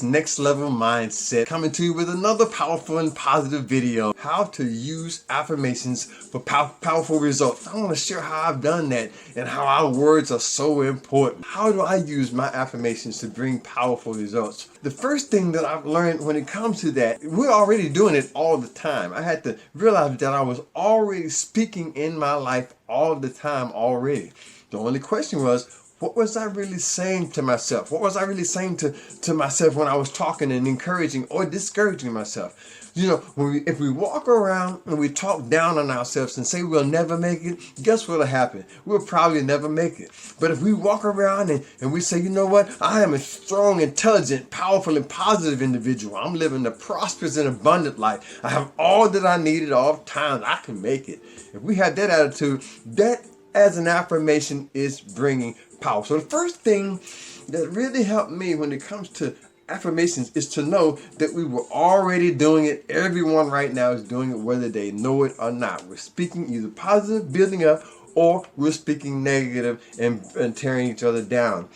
Next Level Mindset, coming to you with another powerful and positive video, how to use affirmations for powerful results. I want to share how I've done that and how our words are so important. How do I use my affirmations to bring powerful results? The first thing that I've learned when it comes to that, we're already doing it all the time. I had to realize that I was already speaking in my life all the time already. The only question was, what was I really saying to myself? What was I really saying to myself when I was talking and encouraging or discouraging myself? You know, if we walk around and we talk down on ourselves and say we'll never make it, guess what'll happen? We'll probably never make it. But if we walk around and we say, you know what? I am a strong, intelligent, powerful, and positive individual. I'm living a prosperous and abundant life. I have all that I need at all times. I can make it. If we have that attitude, that as an affirmation is bringing power. So the first thing that really helped me when it comes to affirmations is to know that we were already doing it. Everyone right now is doing it whether they know it or not. We're speaking either positive, building up, or we're speaking negative and tearing each other down.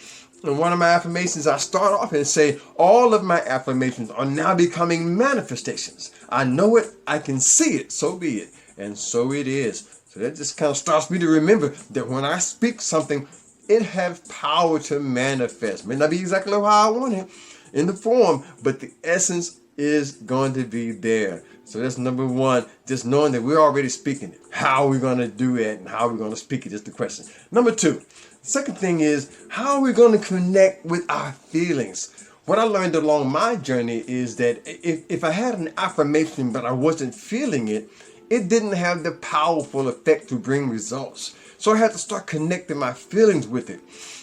In one of my affirmations, I start off and say, all of my affirmations are now becoming manifestations. I know it, I can see it, so be it. And so it is. So that just kind of starts me to remember that when I speak something, it has power to manifest. May not be exactly how I want it in the form, but the essence is going to be there. So that's number one, just knowing that we're already speaking it. How are we going to do it and how are we going to speak it is the question. Number two, the second thing is, how are we going to connect with our feelings? What I learned along my journey is that if I had an affirmation but I wasn't feeling it, it didn't have the powerful effect to bring results. So I had to start connecting my feelings with it.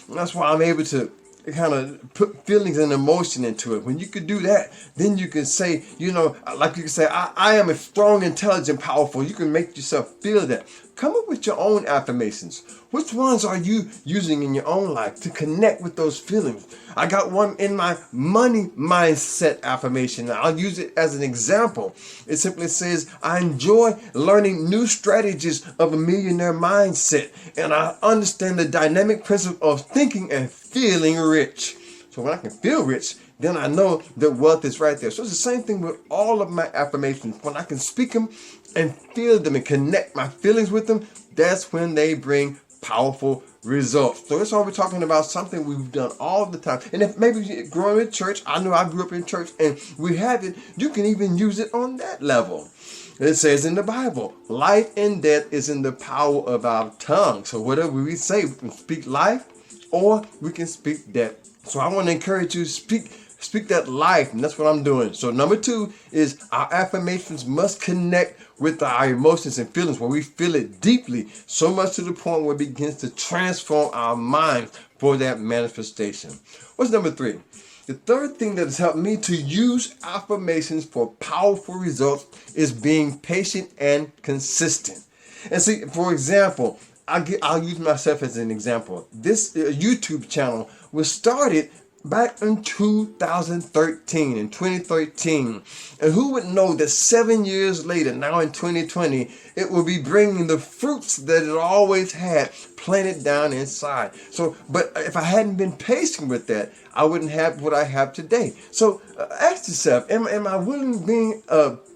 And that's why I'm able to kind of put feelings and emotion into it. When you could do that, then you can say, you know, like you can say, I am a strong, intelligent, powerful. You can make yourself feel that. Come up with your own affirmations. Which ones are you using in your own life to connect with those feelings? I got one in my money mindset affirmation. I'll use it as an example. It simply says, I enjoy learning new strategies of a millionaire mindset, and I understand the dynamic principle of thinking and feeling rich. So when I can feel rich, then I know that wealth is right there. So it's the same thing with all of my affirmations. When I can speak them and feel them and connect my feelings with them, that's when they bring powerful results. So that's why we're talking about something we've done all the time. And if maybe you're growing in church, I know I grew up in church and we have it, you can even use it on that level. It says in the Bible, life and death is in the power of our tongue. So whatever we say, we can speak life or we can speak death. So I want to encourage you to speak that life, and that's what I'm doing. So number two is our affirmations must connect with our emotions and feelings where we feel it deeply, so much to the point where it begins to transform our minds for that manifestation. What's number three? The third thing that has helped me to use affirmations for powerful results is being patient and consistent. And see, for example, I'll use myself as an example. This YouTube channel was started back in 2013, in 2013. And who would know that 7 years later, now in 2020, it will be bringing the fruits that it always had planted down inside. So, but if I hadn't been patient with that, I wouldn't have what I have today. So ask yourself, am I willing being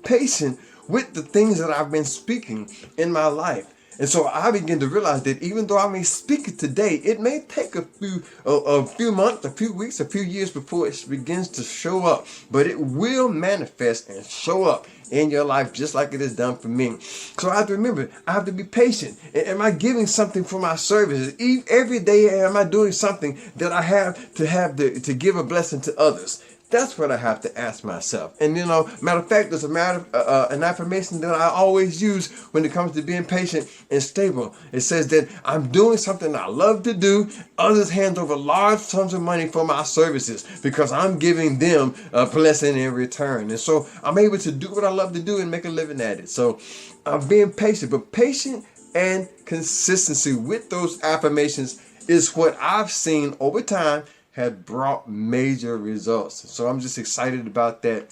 patient with the things that I've been speaking in my life? And so I begin to realize that even though I may speak it today, it may take a few months, a few weeks, a few years before it begins to show up. But it will manifest and show up in your life just like it has done for me. So I have to remember, I have to be patient. Am I giving something for my services? Every day, am I doing something that I have to give a blessing to others? That's what I have to ask myself. And you know, matter of fact, there's an affirmation that I always use when it comes to being patient and stable. It says that I'm doing something I love to do. Others hand over large sums of money for my services because I'm giving them a blessing in return. And so I'm able to do what I love to do and make a living at it. So I'm being patient, but patient and consistency with those affirmations is what I've seen over time had brought major results. So I'm just excited about that.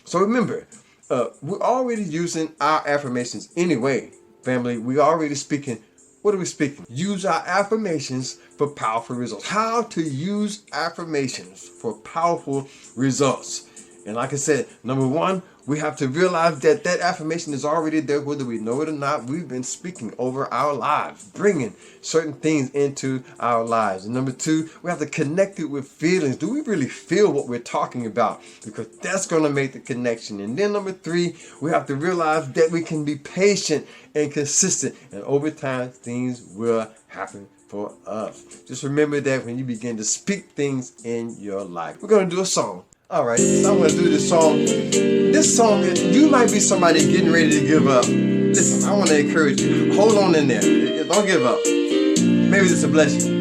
So remember, we're already using our affirmations anyway, family. We're already speaking What are we speaking? Use our affirmations for powerful results. How to use affirmations for powerful results. And like I said, number one, we have to realize that that affirmation is already there, whether we know it or not. We've been speaking over our lives, bringing certain things into our lives. And number two, we have to connect it with feelings. Do we really feel what we're talking about? Because that's going to make the connection. And then number three, we have to realize that we can be patient and consistent. And over time, things will happen for us. Just remember that when you begin to speak things in your life. We're going to do a song. All right, so I'm going to do this song. This song, you might be somebody getting ready to give up. Listen, I want to encourage you. Hold on in there. Don't give up. Maybe this will bless you.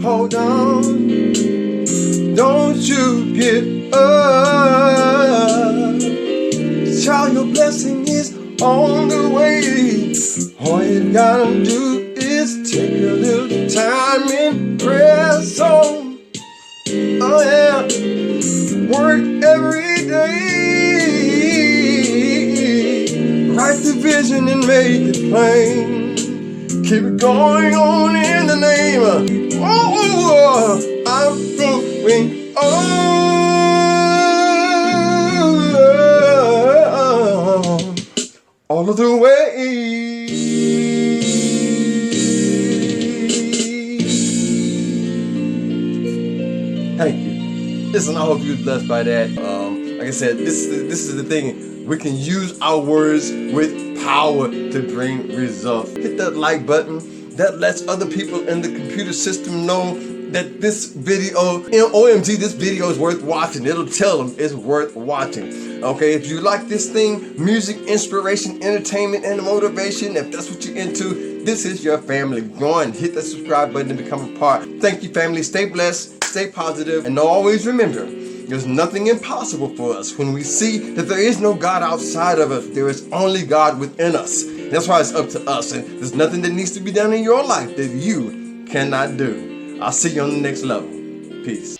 Hold on. Don't you give up. Child, your blessing is on the way. All you gotta do is take a little time and press on. Oh yeah, work every day. Write the vision and make it plain. Keep it going on in the name of I'm going on all of the way. Thank you. Listen, I hope you're blessed by that. Like I said, this is the thing. We can use our words with power to bring results. Hit that like button. That lets other people in the computer system know that this video, OMG, this video is worth watching. It'll tell them it's worth watching. Okay, if you like this thing, music, inspiration, entertainment, and motivation, if that's what you're into, this is your family. Go and hit that subscribe button and become a part. Thank you, family. Stay blessed, stay positive, and always remember, there's nothing impossible for us. When we see that there is no God outside of us, there is only God within us. That's why it's up to us. And there's nothing that needs to be done in your life that you cannot do. I'll see you on the next level. Peace.